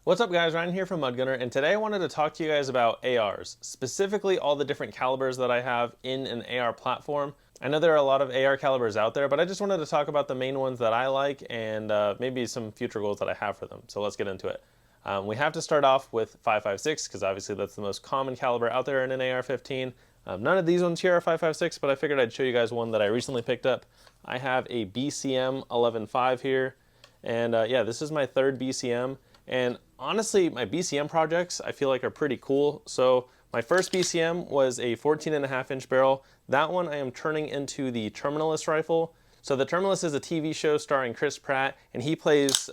What's up guys, Ryan here from Mudgunner, and today I wanted to talk to you guys about ARs, specifically all the different calibers that I have in an AR platform. I know there are a lot of AR calibers out there, but I just wanted to talk about the main ones that I like and maybe some future goals that I have for them. So let's get into it. We have to start off with 5.56 because obviously that's the most common caliber out there in an AR-15. None of these ones here are 5.56, but I figured I'd show you guys one that I recently picked up. I have a BCM 11.5 here, and yeah, this is my third BCM. And honestly, my BCM projects I feel like are pretty cool. So my first BCM was a 14.5-inch barrel. That one I am turning into the Terminalist rifle. So the Terminalist is a TV show starring Chris Pratt, and he plays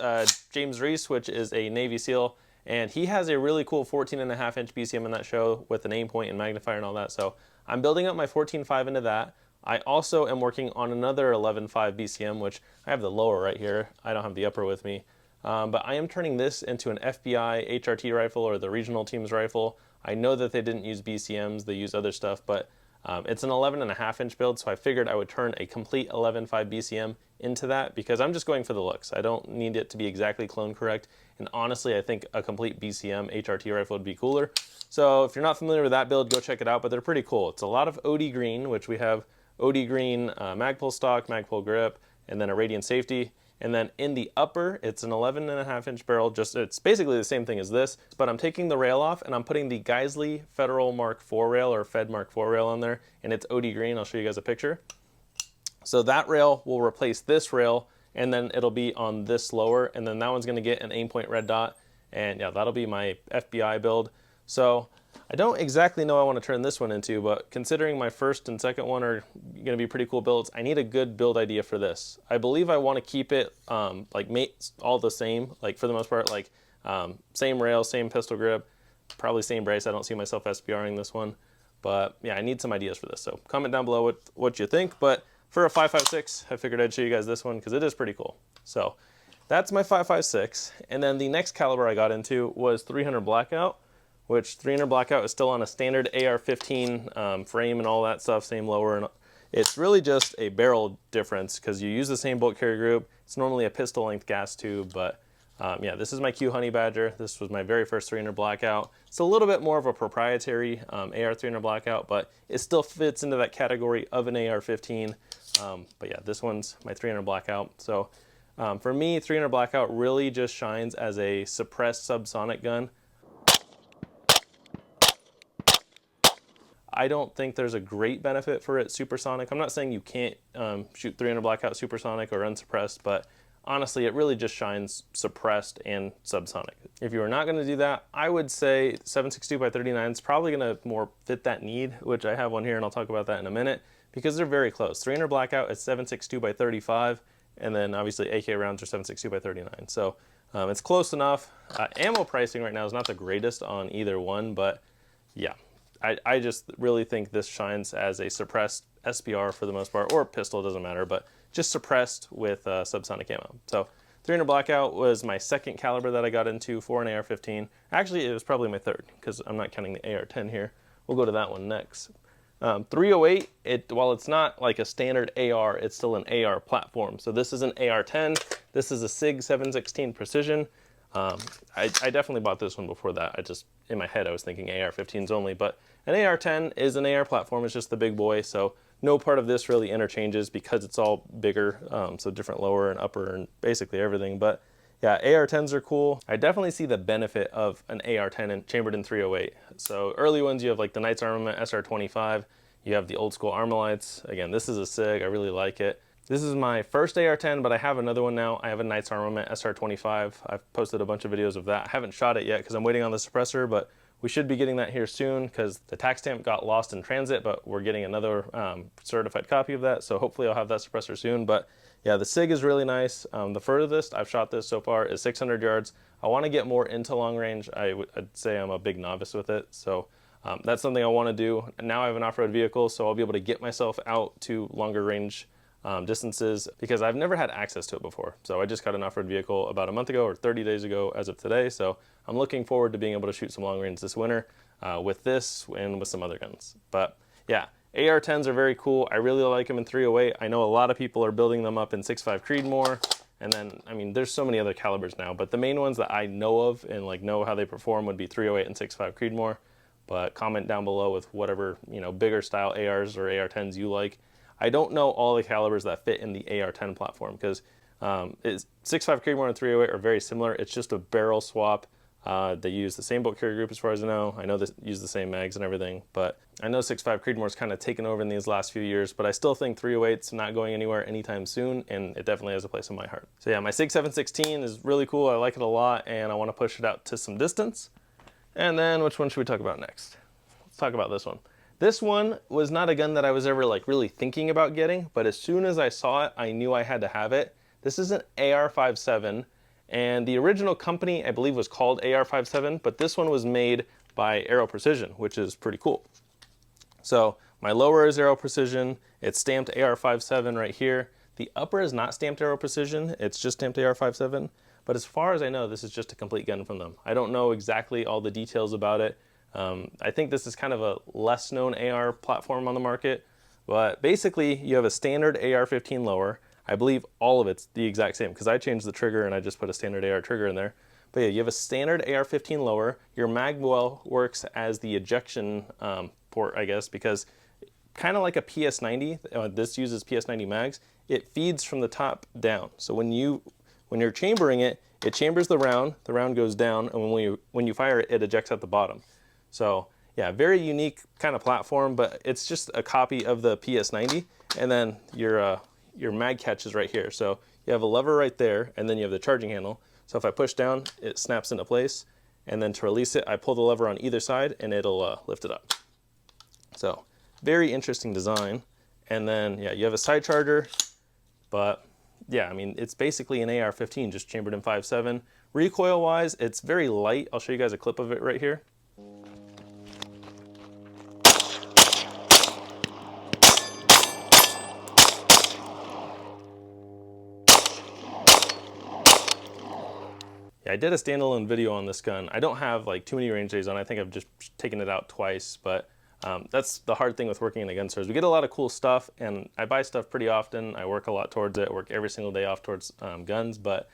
James Reese, which is a Navy SEAL. And he has a really cool 14.5-inch BCM in that show with an aim point and magnifier and all that. So I'm building up my 14.5 into that. I also am working on another 11.5 BCM, which I have the lower right here. I don't have the upper with me. But I am turning this into an FBI HRT rifle, or the regional team's rifle. I know that they didn't use BCMs, they use other stuff, but it's an 11.5-inch build, so I figured I would turn a complete 11.5 BCM into that because I'm just going for the looks. I don't need it to be exactly clone correct, and honestly I think a complete BCM HRT rifle would be cooler. So if you're not familiar with that build, go check it out, but they're pretty cool. It's a lot of OD green, which we have OD green Magpul stock, Magpul grip, and then a radiant safety. And then in the upper, it's an 11.5-inch barrel. It's basically the same thing as this, but I'm taking the rail off and I'm putting the Geisley Federal Mark IV rail, or Fed Mark IV rail, on there, and it's OD green. I'll show you guys a picture. So that rail will replace this rail, and then it'll be on this lower, and then that one's going to get an aim point red dot, and yeah, that'll be my FBI build. So I don't exactly know what I want to turn this one into, but considering my first and second one are going to be pretty cool builds, I need a good build idea for this. I believe I want to keep it like all the same, like for the most part, like same rail, same pistol grip, probably same brace. I don't see myself SPRing this one, but yeah, I need some ideas for this. So comment down below what you think, but for a 5.56, I figured I'd show you guys this one because it is pretty cool. So that's my 5.56, and then the next caliber I got into was 300 Blackout, which 300 Blackout is still on a standard AR-15 frame and all that stuff, same lower. And it's really just a barrel difference because you use the same bolt carrier group. It's normally a pistol length gas tube, but yeah, this is my Q Honey Badger. This was my very first 300 Blackout. It's a little bit more of a proprietary AR 300 Blackout, but it still fits into that category of an AR-15. But yeah, this one's my 300 Blackout. So for me, 300 Blackout really just shines as a suppressed subsonic gun. I don't think there's a great benefit for it supersonic. I'm not saying you can't shoot 300 Blackout supersonic or unsuppressed, but honestly, it really just shines suppressed and subsonic. If you are not going to do that, I would say 7.62x39 is probably going to more fit that need, which I have one here, and I'll talk about that in a minute, because they're very close. 300 Blackout is 7.62x35, and then obviously AK rounds are 7.62x39. So it's close enough. Ammo pricing right now is not the greatest on either one, but yeah. I just really think this shines as a suppressed SPR for the most part, or pistol, doesn't matter, but just suppressed with subsonic ammo. So 300 Blackout was my second caliber that I got into for an AR-15. Actually, it was probably my third, because I'm not counting the AR-10 here. We'll go to that one next. 308, while it's not like a standard AR, it's still an AR platform. So this is an AR-10. This is a SIG 716 Precision. I definitely bought this one before that. In my head, I was thinking AR-15s only, but an AR-10 is an AR platform. It's just the big boy, so no part of this really interchanges because it's all bigger, so different lower and upper and basically everything. But yeah, AR-10s are cool. I definitely see the benefit of an AR-10 chambered in 308. So early ones, you have like the Knights Armament SR25. You have the old school Armalites. Again, this is a SIG. I really like it. This is my first AR-10, but I have another one now. I have a Knights Armament SR25. I've posted a bunch of videos of that. I haven't shot it yet because I'm waiting on the suppressor, but we should be getting that here soon because the tax stamp got lost in transit, but we're getting another certified copy of that, so hopefully I'll have that suppressor soon. But yeah, the SIG is really nice. The furthest I've shot this so far is 600 yards. I want to get more into long range. I'd say I'm a big novice with it, so that's something I want to do. And now I have an off-road vehicle, so I'll be able to get myself out to longer range distances because I've never had access to it before. So I just got an off-road vehicle about a month ago or 30 days ago as of today. So I'm looking forward to being able to shoot some long range this winter with this and with some other guns. But yeah, AR-10s are very cool. I really like them in 308. I know a lot of people are building them up in 6.5 Creedmoor. And then, I mean, there's so many other calibers now, but the main ones that I know of and like know how they perform would be 308 and 6.5 Creedmoor. But comment down below with whatever, you know, bigger style ARs or AR-10s you like. I don't know all the calibers that fit in the AR-10 platform because 6.5 Creedmoor and 308 are very similar. It's just a barrel swap. They use the same bolt carrier group as far as I know. I know they use the same mags and everything, but I know 6.5 Creedmoor's kind of taken over in these last few years, but I still think 308's not going anywhere anytime soon, and it definitely has a place in my heart. So yeah, my SIG 716 is really cool. I like it a lot, and I want to push it out to some distance. And then which one should we talk about next? Let's talk about this one. This one was not a gun that I was ever like really thinking about getting, but as soon as I saw it, I knew I had to have it. This is an AR-57. And the original company, I believe, was called AR-57, but this one was made by Aero Precision, which is pretty cool. So my lower is Aero Precision. It's stamped AR-57 right here. The upper is not stamped Aero Precision. It's just stamped AR-57. But as far as I know, this is just a complete gun from them. I don't know exactly all the details about it. I think this is kind of a less known AR platform on the market. But basically, you have a standard AR-15 lower. I believe all of it's the exact same because I changed the trigger and I just put a standard AR trigger in there. But yeah, you have a standard AR-15 lower. Your mag well works as the ejection port, I guess, because kind of like a PS90, this uses PS90 mags. It feeds from the top down. So when you're chambering it, it chambers the round goes down, and when you fire it, it ejects at the bottom. So yeah, very unique kind of platform, but it's just a copy of the PS90, and then your mag catch is right here. So you have a lever right there, and then you have the charging handle. So if I push down, it snaps into place. And then to release it, I pull the lever on either side, and it'll lift it up. So very interesting design. And then, yeah, you have a side charger. But yeah, I mean, it's basically an AR-15, just chambered in 5.7. Recoil-wise, it's very light. I'll show you guys a clip of it right here. Yeah, I did a standalone video on this gun. I don't have like too many range days on. I think I've just taken it out twice, but that's the hard thing with working in a gun store is we get a lot of cool stuff, and I buy stuff pretty often. I work a lot towards it. I work every single day off towards guns, but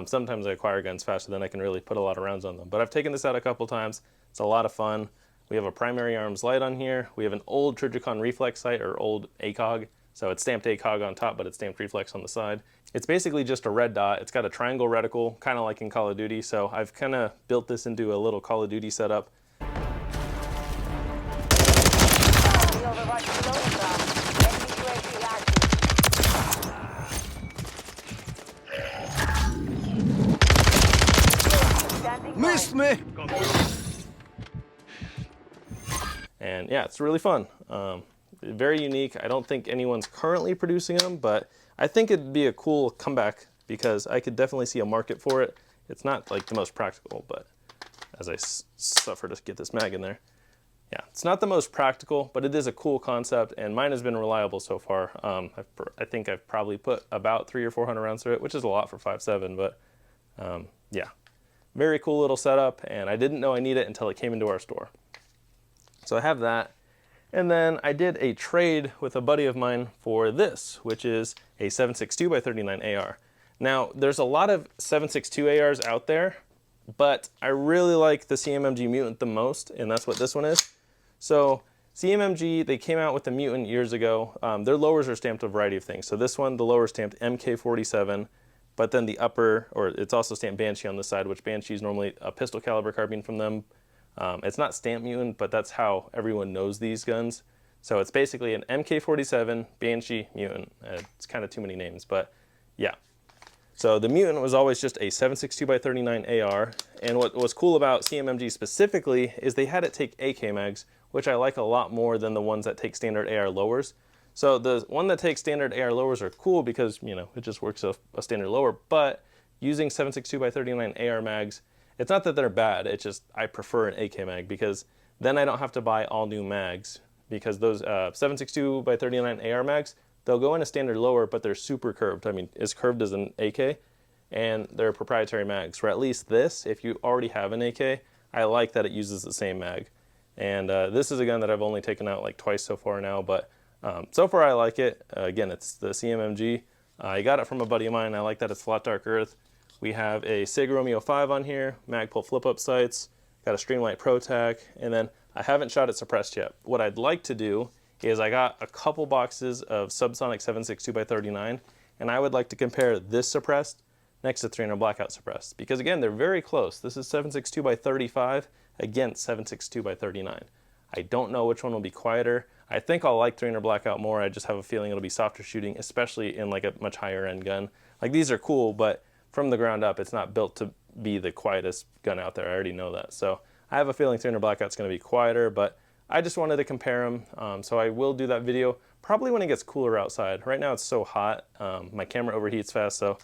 sometimes I acquire guns faster than I can really put a lot of rounds on them. But I've taken this out a couple times. It's a lot of fun. We have a primary arms light on here. We have an old Trijicon reflex sight, or old ACOG. So it's stamped ACOG on top, but it's stamped reflex on the side. It's basically just a red dot. It's got a triangle reticle, kind of like in Call of Duty. So I've kind of built this into a little Call of Duty setup. Missed me! And yeah, it's really fun. Very unique. I don't think anyone's currently producing them, but I think it'd be a cool comeback because I could definitely see a market for it. It's not like the most practical, but as I suffer to get this mag in there. Yeah, it's not the most practical, but it is a cool concept, and mine has been reliable so far. I think I've probably put about 300 or 400 rounds through it, which is a lot for 5.7, but yeah. Very cool little setup, and I didn't know I needed it until it came into our store. So I have that. And then I did a trade with a buddy of mine for this, which is a 7.62 by 39 AR. Now, there's a lot of 7.62 ARs out there, but I really like the CMMG Mutant the most, and that's what this one is. So CMMG, they came out with the Mutant years ago. Their lowers are stamped a variety of things. So this one, the lower is stamped MK47, but then the upper, or it's also stamped Banshee on the side, which Banshee is normally a pistol caliber carbine from them. It's not stamped Mutant, but that's how everyone knows these guns. So it's basically an MK47, Banshee, Mutant. It's kind of too many names, but yeah. So the Mutant was always just a 7.62 by 39 AR, and what was cool about CMMG specifically is they had it take AK mags, which I like a lot more than the ones that take standard AR lowers. So the one that takes standard AR lowers are cool because, you know, it just works a standard lower, but using 7.62 by 39 AR mags, it's not that they're bad, it's just I prefer an AK mag because then I don't have to buy all new mags, because those 7.62 by 39 AR mags, they'll go in a standard lower, but they're super curved. I mean, as curved as an AK, and they're proprietary mags. For at least this, if you already have an AK, I like that it uses the same mag. And this is a gun that I've only taken out like twice so far now, but so far I like it. Again, it's the CMMG. I got it from a buddy of mine. I like that it's flat dark earth. We have a Sig Romeo 5 on here, Magpul flip-up sights, got a Streamlight Pro Tac, and then I haven't shot it suppressed yet. What I'd like to do is I got a couple boxes of Subsonic 7.62x39, and I would like to compare this suppressed next to 300 Blackout suppressed. Because again, they're very close. This is 7.62x35 against 7.62x39. I don't know which one will be quieter. I think I'll like 300 Blackout more. I just have a feeling it'll be softer shooting, especially in like a much higher end gun. Like these are cool, but from the ground up, it's not built to be the quietest gun out there. I already know that. So I have a feeling 300 Blackout's gonna be quieter, but I just wanted to compare them. So I will do that video probably when it gets cooler outside. Right now it's so hot. My camera overheats fast, so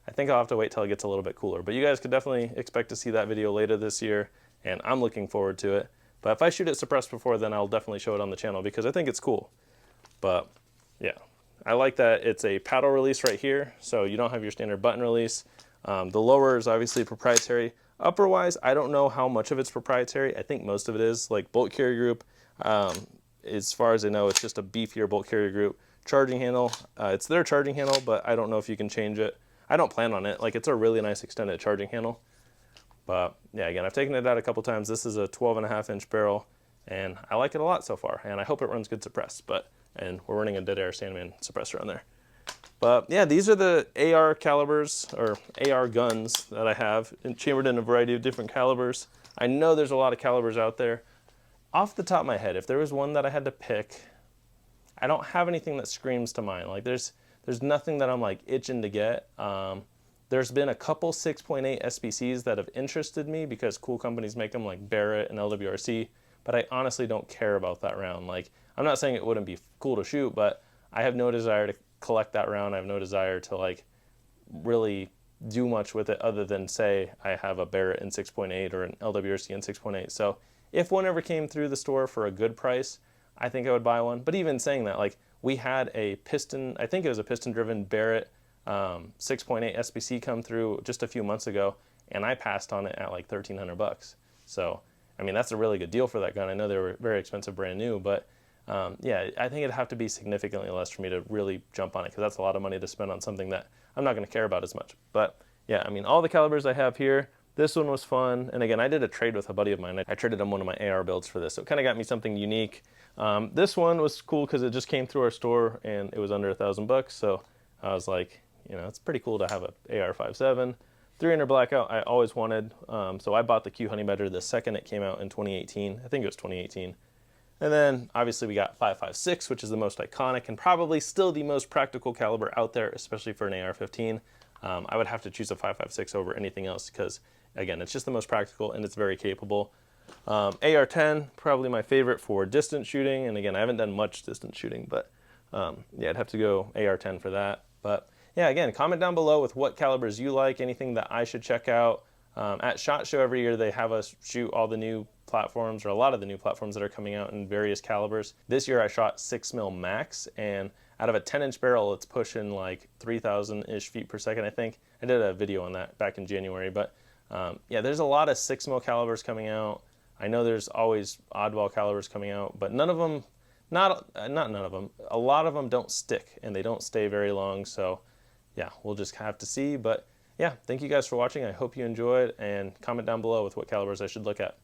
I think I'll have to wait till it gets a little bit cooler. But you guys could definitely expect to see that video later this year, and I'm looking forward to it. But if I shoot it suppressed before, then I'll definitely show it on the channel because I think it's cool. But yeah, I like that it's a paddle release right here, so you don't have your standard button release. The lower is obviously proprietary. Upper-wise, I don't know how much of it's proprietary. I think most of it is. Like bolt carrier group, as far as I know, it's just a beefier bolt carrier group. Charging handle, it's their charging handle, but I don't know if you can change it. I don't plan on it. Like it's a really nice extended charging handle. But yeah, again, I've taken it out a couple times. This is a 12.5-inch barrel, and I like it a lot so far, and I hope it runs good suppressed. And we're running a Dead Air Sandman suppressor on there. But yeah, these are the AR calibers, or AR guns that I have, chambered in a variety of different calibers. I know there's a lot of calibers out there. Off the top of my head, if there was one that I had to pick, I don't have anything that screams to mind. Like there's nothing that I'm like itching to get. There's been a couple 6.8 SBCs that have interested me because cool companies make them like Barrett and LWRC, but I honestly don't care about that round. Like, I'm not saying it wouldn't be cool to shoot, but I have no desire to collect that round. I have no desire to like really do much with it other than say I have a Barrett in 6.8 or an LWRC in 6.8. So if one ever came through the store for a good price, I think I would buy one. But even saying that, like we had a piston, I think it was a piston driven Barrett 6.8 SBC come through just a few months ago, and I passed on it at like 1,300 bucks. So, I mean, that's a really good deal for that gun. I know they were very expensive brand new, but yeah, I think it'd have to be significantly less for me to really jump on it, because that's a lot of money to spend on something that I'm not going to care about as much. But yeah, I mean, all the calibers I have here, this one was fun. And again, I did a trade with a buddy of mine. I traded him one of my AR builds for this, so it kind of got me something unique. This one was cool because it just came through our store and it was under 1,000 bucks. So I was like, you know, it's pretty cool to have a AR-57. 300 Blackout I always wanted, so I bought the Q Honey Badger the second it came out in 2018. I think it was 2018. And then obviously we got 5.56, which is the most iconic and probably still the most practical caliber out there, especially for an AR-15. I would have to choose a 5.56 over anything else because, again, it's just the most practical and it's very capable. AR-10, probably my favorite for distance shooting, and again, I haven't done much distance shooting, but yeah, I'd have to go AR-10 for that. But yeah, again, comment down below with what calibers you like, anything that I should check out. At SHOT Show every year, they have us shoot all the new platforms, or a lot of the new platforms that are coming out in various calibers. This year I shot 6mm max, and out of a 10-inch barrel, it's pushing like 3,000-ish feet per second, I think. I did a video on that back in January, but yeah, there's a lot of 6mm calibers coming out. I know there's always oddball calibers coming out, but none of them, not none of them, a lot of them don't stick, and they don't stay very long, so yeah, we'll just have to see. But yeah, thank you guys for watching. I hope you enjoyed, and comment down below with what calibers I should look at.